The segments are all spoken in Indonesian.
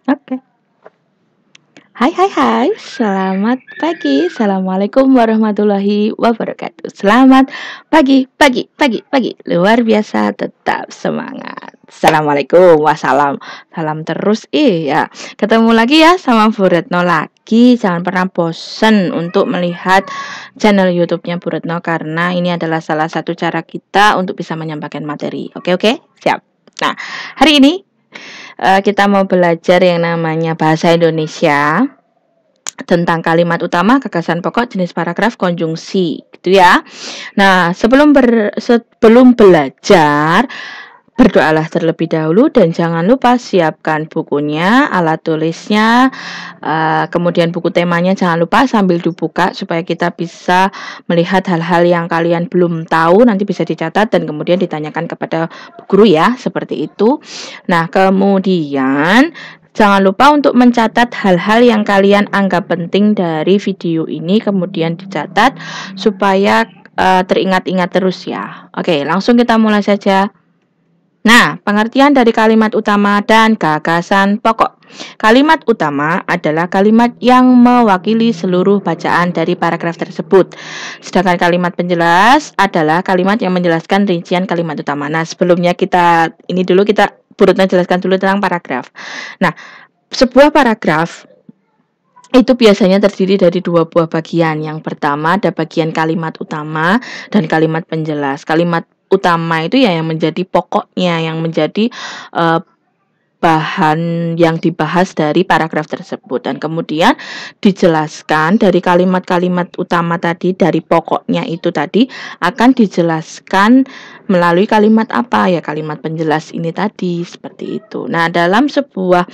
Oke. Hai, selamat pagi. Assalamualaikum warahmatullahi wabarakatuh. Selamat pagi. Luar biasa, tetap semangat. Assalamualaikum, wassalam. Salam terus, ya. Ketemu lagi ya sama Bu Retno lagi. Jangan pernah bosan untuk melihat channel YouTube-nya Bu Retno karena ini adalah salah satu cara kita untuk bisa menyampaikan materi. Oke, siap. Nah, hari ini kita mau belajar yang namanya bahasa Indonesia tentang kalimat utama, gagasan pokok, jenis paragraf, konjungsi, gitu ya. Nah, sebelum belajar, berdoalah terlebih dahulu dan jangan lupa siapkan bukunya, alat tulisnya, kemudian buku temanya jangan lupa sambil dibuka supaya kita bisa melihat hal-hal yang kalian belum tahu, nanti bisa dicatat dan kemudian ditanyakan kepada guru ya, seperti itu. Nah, kemudian jangan lupa untuk mencatat hal-hal yang kalian anggap penting dari video ini, kemudian dicatat supaya teringat-ingat terus ya. Oke, langsung kita mulai saja. Nah, pengertian dari kalimat utama dan gagasan pokok. Kalimat utama adalah kalimat yang mewakili seluruh bacaan dari paragraf tersebut. Sedangkan kalimat penjelas adalah kalimat yang menjelaskan rincian kalimat utama. Nah, sebelumnya kita Retno jelaskan dulu tentang paragraf. Nah, sebuah paragraf itu biasanya terdiri dari dua buah bagian. Yang pertama ada bagian kalimat utama dan kalimat penjelas. Kalimat utama itu ya yang menjadi pokoknya, yang menjadi bahan yang dibahas dari paragraf tersebut, dan kemudian dijelaskan dari kalimat-kalimat utama tadi, dari pokoknya itu tadi akan dijelaskan melalui kalimat apa ya, kalimat penjelas ini tadi, seperti itu. Nah, dalam sebuah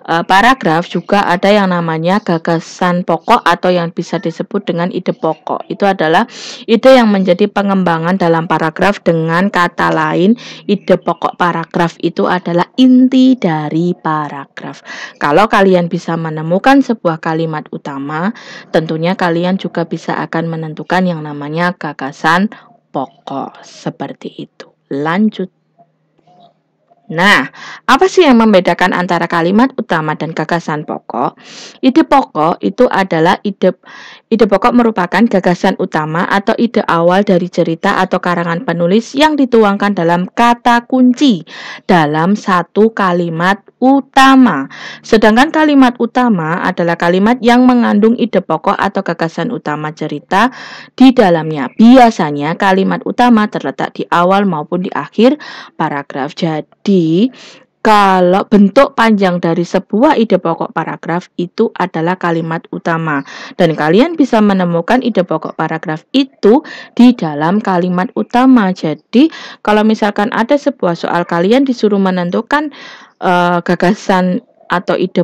paragraf juga ada yang namanya gagasan pokok atau yang bisa disebut dengan ide pokok. Itu adalah ide yang menjadi pengembangan dalam paragraf. Dengan kata lain, ide pokok paragraf itu adalah inti dari paragraf. Kalau kalian bisa menemukan sebuah kalimat utama, tentunya kalian juga bisa akan menentukan yang namanya gagasan pokok. Seperti itu. Lanjut. Nah, apa sih yang membedakan antara kalimat utama dan gagasan pokok? Ide pokok itu adalah ide pokok merupakan gagasan utama atau ide awal dari cerita atau karangan penulis yang dituangkan dalam kata kunci dalam satu kalimat utama. Sedangkan kalimat utama adalah kalimat yang mengandung ide pokok atau gagasan utama cerita di dalamnya. Biasanya kalimat utama terletak di awal maupun di akhir paragraf. Jadi, kalau bentuk panjang dari sebuah ide pokok paragraf itu adalah kalimat utama, dan kalian bisa menemukan ide pokok paragraf itu di dalam kalimat utama. Jadi, kalau misalkan ada sebuah soal, kalian disuruh menentukan gagasan atau ide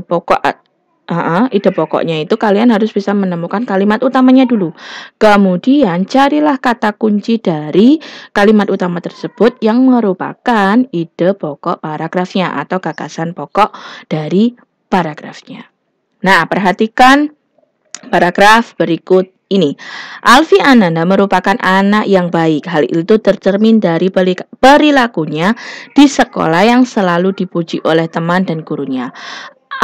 pokoknya itu, kalian harus bisa menemukan kalimat utamanya dulu. Kemudian carilah kata kunci dari kalimat utama tersebut yang merupakan ide pokok paragrafnya atau gagasan pokok dari paragrafnya. Nah, perhatikan paragraf berikut ini. Alfi Ananda merupakan anak yang baik. Hal itu tercermin dari perilakunya di sekolah yang selalu dipuji oleh teman dan gurunya.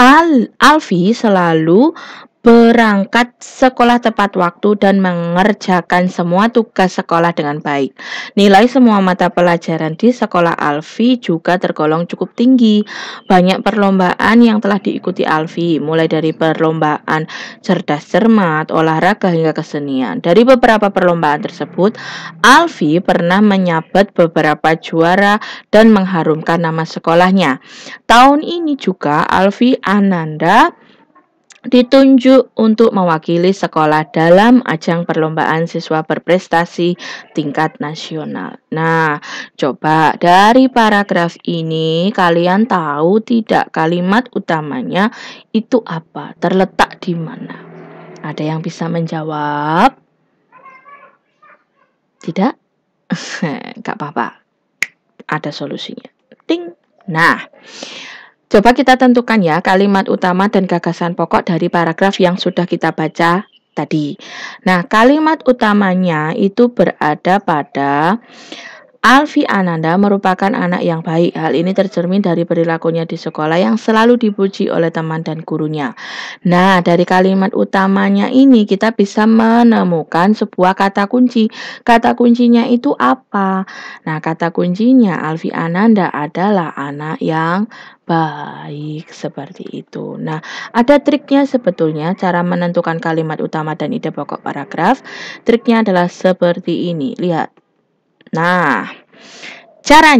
Alfi selalu berangkat sekolah tepat waktu dan mengerjakan semua tugas sekolah dengan baik. Nilai semua mata pelajaran di sekolah Alfi juga tergolong cukup tinggi. Banyak perlombaan yang telah diikuti Alfi, mulai dari perlombaan cerdas cermat, olahraga hingga kesenian. Dari beberapa perlombaan tersebut, Alfi pernah menyabet beberapa juara dan mengharumkan nama sekolahnya. Tahun ini juga Alfi Ananda ditunjuk untuk mewakili sekolah dalam ajang perlombaan siswa berprestasi tingkat nasional. Nah, coba dari paragraf ini kalian tahu tidak kalimat utamanya itu apa? Terletak di mana? Ada yang bisa menjawab? Tidak? Gak apa-apa. Ada solusinya. Ting. Nah, coba kita tentukan ya kalimat utama dan gagasan pokok dari paragraf yang sudah kita baca tadi. Nah, kalimat utamanya itu berada pada Alfi Ananda merupakan anak yang baik. Hal ini tercermin dari perilakunya di sekolah yang selalu dipuji oleh teman dan gurunya. Nah, dari kalimat utamanya ini kita bisa menemukan sebuah kata kunci. Kata kuncinya itu apa? Nah, kata kuncinya Alfi Ananda adalah anak yang baik, seperti itu. Nah, ada triknya sebetulnya cara menentukan kalimat utama dan ide pokok paragraf. Triknya adalah seperti ini. Lihat. Nah, cara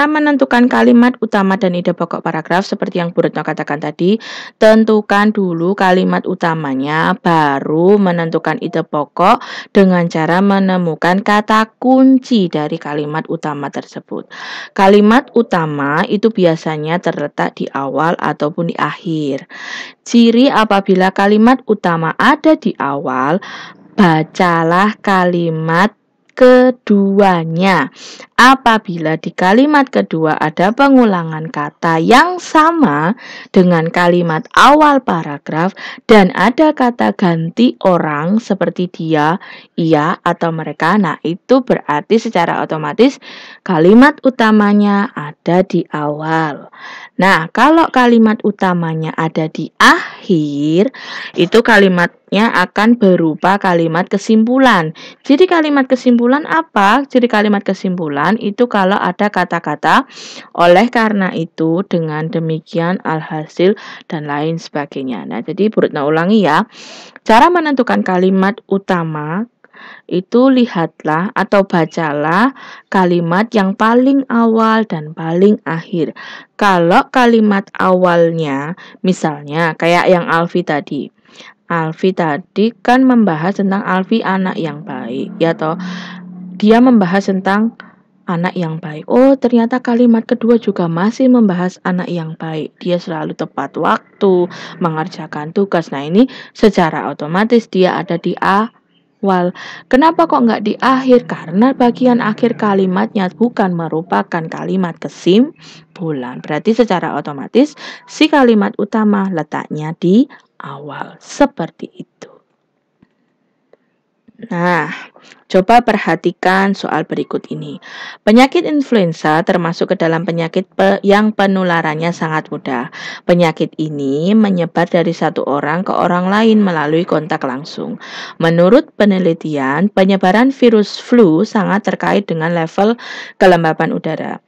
menentukan kalimat utama dan ide pokok paragraf seperti yang Bu Retno katakan tadi, tentukan dulu kalimat utamanya, baru menentukan ide pokok dengan cara menemukan kata kunci dari kalimat utama tersebut. Kalimat utama itu biasanya terletak di awal ataupun di akhir. Ciri apabila kalimat utama ada di awal, bacalah kalimat keduanya. Apabila di kalimat kedua ada pengulangan kata yang sama dengan kalimat awal paragraf dan ada kata ganti orang seperti dia, ia, atau mereka, nah itu berarti secara otomatis kalimat utamanya ada di awal. Nah, kalau kalimat utamanya ada di akhir, itu kalimatnya akan berupa kalimat kesimpulan. Jadi kalimat kesimpulan apa? Jadi kalimat kesimpulan itu kalau ada kata-kata oleh karena itu, dengan demikian, alhasil, dan lain sebagainya. Nah, jadi Bu Retno ulangi ya. Cara menentukan kalimat utama itu lihatlah atau bacalah kalimat yang paling awal dan paling akhir. Kalau kalimat awalnya, misalnya kayak yang Alfi tadi. Alfi tadi kan membahas tentang Alfi anak yang baik, ya toh. Dia membahas tentang anak yang baik. Oh, ternyata kalimat kedua juga masih membahas anak yang baik. Dia selalu tepat waktu, mengerjakan tugas. Nah, ini secara otomatis dia ada di awal. Kenapa kok nggak di akhir? Karena bagian akhir kalimatnya bukan merupakan kalimat kesimpulan. Berarti secara otomatis si kalimat utama letaknya di awal. Seperti itu. Nah, coba perhatikan soal berikut ini. Penyakit influenza termasuk ke dalam penyakit yang penularannya sangat mudah. Penyakit ini menyebar dari satu orang ke orang lain melalui kontak langsung. Menurut penelitian, penyebaran virus flu sangat terkait dengan level kelembapan udara.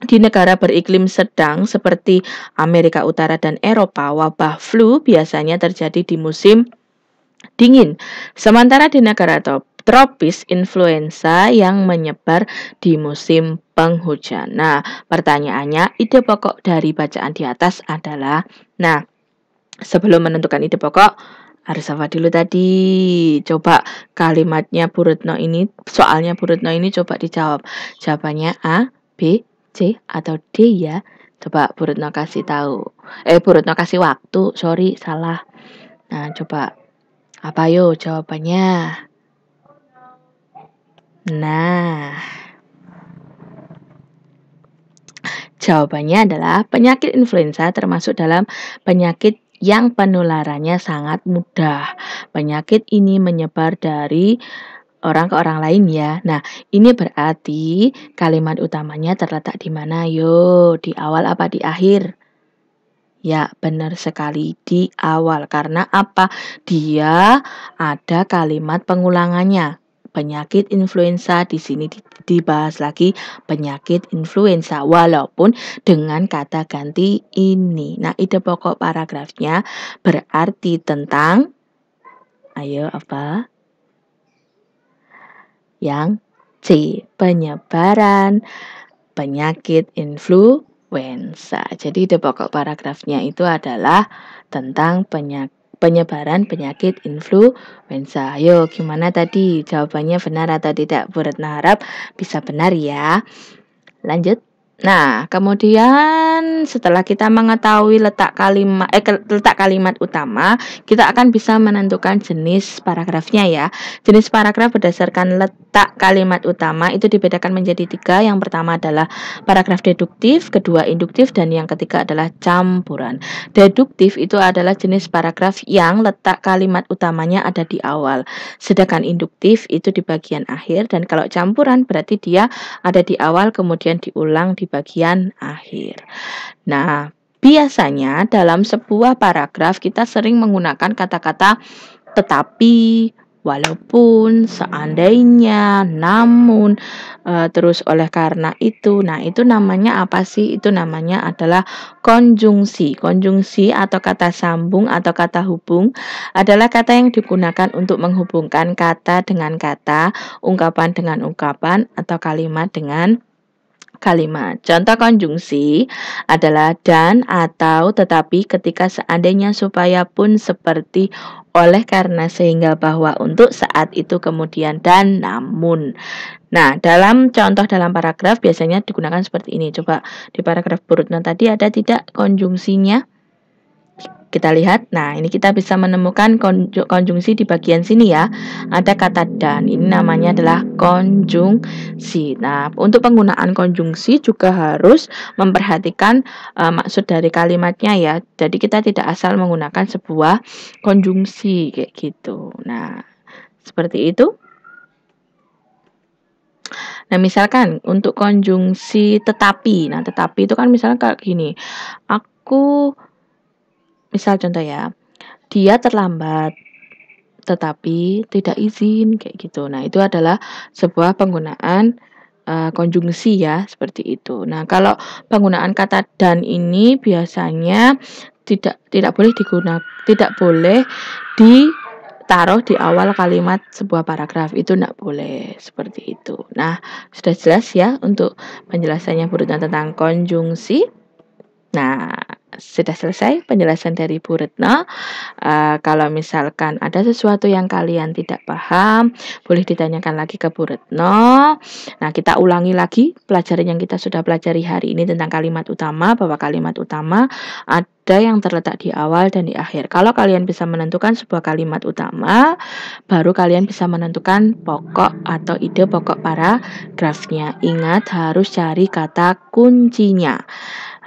Di negara beriklim sedang seperti Amerika Utara dan Eropa, wabah flu biasanya terjadi di musim dingin. Sementara di negara tropis, influenza yang menyebar di musim penghujan. Nah, pertanyaannya, ide pokok dari bacaan di atas adalah, nah, sebelum menentukan ide pokok, harus apa dulu tadi? Coba kalimatnya Bu Retno ini, soalnya Bu Retno ini coba dijawab. Jawabannya A, B, C, atau D ya. Coba Bu Retno kasih tahu. Bu Retno kasih waktu, sorry, salah. Nah, coba. Apa yo jawabannya? Nah, jawabannya adalah penyakit influenza termasuk dalam penyakit yang penularannya sangat mudah. Penyakit ini menyebar dari orang ke orang lain ya. Nah, ini berarti kalimat utamanya terletak di mana yo? Di awal apa di akhir? Ya, benar sekali di awal. Karena apa? Dia ada kalimat pengulangannya. Penyakit influenza di sini dibahas lagi penyakit influenza walaupun dengan kata ganti ini. Nah, ide pokok paragrafnya berarti tentang ayo apa? Yang C, penyebaran penyakit influenza. Jadi ide pokok paragrafnya itu adalah tentang penyebaran penyakit influenza. Ayo, gimana tadi? Jawabannya benar atau tidak? Bu Retno harap bisa benar ya. Lanjut. Nah, kemudian kemudian setelah kita mengetahui letak kalimat utama, kita akan bisa menentukan jenis paragrafnya ya. Jenis paragraf berdasarkan letak kalimat utama itu dibedakan menjadi 3. Yang pertama adalah paragraf deduktif, kedua induktif, dan yang ketiga adalah campuran. Deduktif itu adalah jenis paragraf yang letak kalimat utamanya ada di awal, sedangkan induktif itu di bagian akhir, dan kalau campuran berarti dia ada di awal kemudian diulang di bagian akhir. Nah, biasanya dalam sebuah paragraf kita sering menggunakan kata-kata tetapi, walaupun, seandainya, namun, terus oleh karena itu. Nah, itu namanya apa sih? Itu namanya adalah konjungsi. Konjungsi atau kata sambung atau kata hubung adalah kata yang digunakan untuk menghubungkan kata dengan kata, ungkapan dengan ungkapan, atau kalimat dengan kalimat. Contoh konjungsi adalah dan, atau, tetapi, ketika, seandainya, supaya, pun, seperti, oleh karena, sehingga, bahwa, untuk, saat itu, kemudian, dan namun. Nah, dalam contoh dalam paragraf biasanya digunakan seperti ini. Coba di paragraf Burutno tadi ada tidak konjungsinya? Kita lihat, nah ini kita bisa menemukan konjungsi di bagian sini ya. Ada kata dan, ini namanya adalah konjungsi. Nah, untuk penggunaan konjungsi juga harus memperhatikan maksud dari kalimatnya ya. Jadi kita tidak asal menggunakan sebuah konjungsi kayak gitu. Nah, seperti itu. Nah, misalkan untuk konjungsi tetapi. Nah, tetapi itu kan misalnya kayak gini. Misal contoh ya, dia terlambat tetapi tidak izin kayak gitu. Nah, itu adalah sebuah penggunaan konjungsi ya, seperti itu. Nah, kalau penggunaan kata dan ini biasanya tidak boleh ditaruh di awal kalimat sebuah paragraf. Itu tidak boleh seperti itu. Nah, sudah jelas ya untuk penjelasannya Burutno tentang konjungsi. Nah, sudah selesai penjelasan dari Bu Retno. Kalau misalkan ada sesuatu yang kalian tidak paham, boleh ditanyakan lagi ke Bu Retno. Nah, kita ulangi lagi pelajaran yang kita sudah pelajari hari ini tentang kalimat utama, bahwa kalimat utama ada yang terletak di awal dan di akhir. Kalau kalian bisa menentukan sebuah kalimat utama, baru kalian bisa menentukan pokok atau ide pokok paragrafnya. Ingat, harus cari kata kuncinya.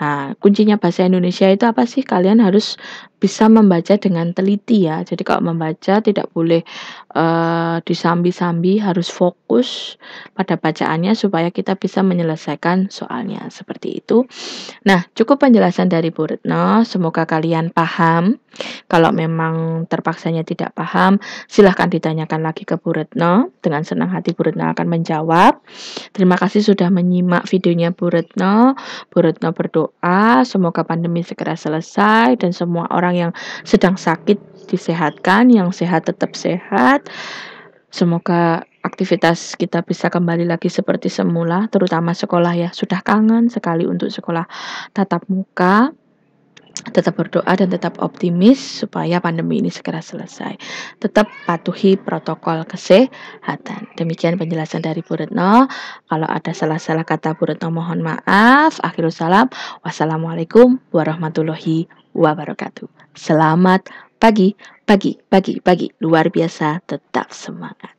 Nah, kuncinya bahasa Indonesia itu apa sih? Kalian harus bisa membaca dengan teliti ya. Jadi kalau membaca tidak boleh disambi-sambi, harus fokus pada bacaannya supaya kita bisa menyelesaikan soalnya. Seperti itu. Nah, cukup penjelasan dari Bu Retno. Semoga kalian paham. Kalau memang terpaksanya tidak paham, silahkan ditanyakan lagi ke Bu Retno. Dengan senang hati Bu Retno akan menjawab. Terima kasih sudah menyimak videonya Bu Retno. Bu Retno berdoa semoga pandemi segera selesai dan semua orang yang sedang sakit disehatkan, yang sehat tetap sehat. Semoga aktivitas kita bisa kembali lagi seperti semula, terutama sekolah ya. Sudah kangen sekali untuk sekolah tatap muka. Tetap berdoa dan tetap optimis supaya pandemi ini segera selesai. Tetap patuhi protokol kesehatan. Demikian penjelasan dari Bu Retno. Kalau ada salah-salah kata Bu Retno mohon maaf. Akhirul salam. Wassalamualaikum warahmatullahi wabarakatuh. Selamat pagi. Luar biasa, tetap semangat.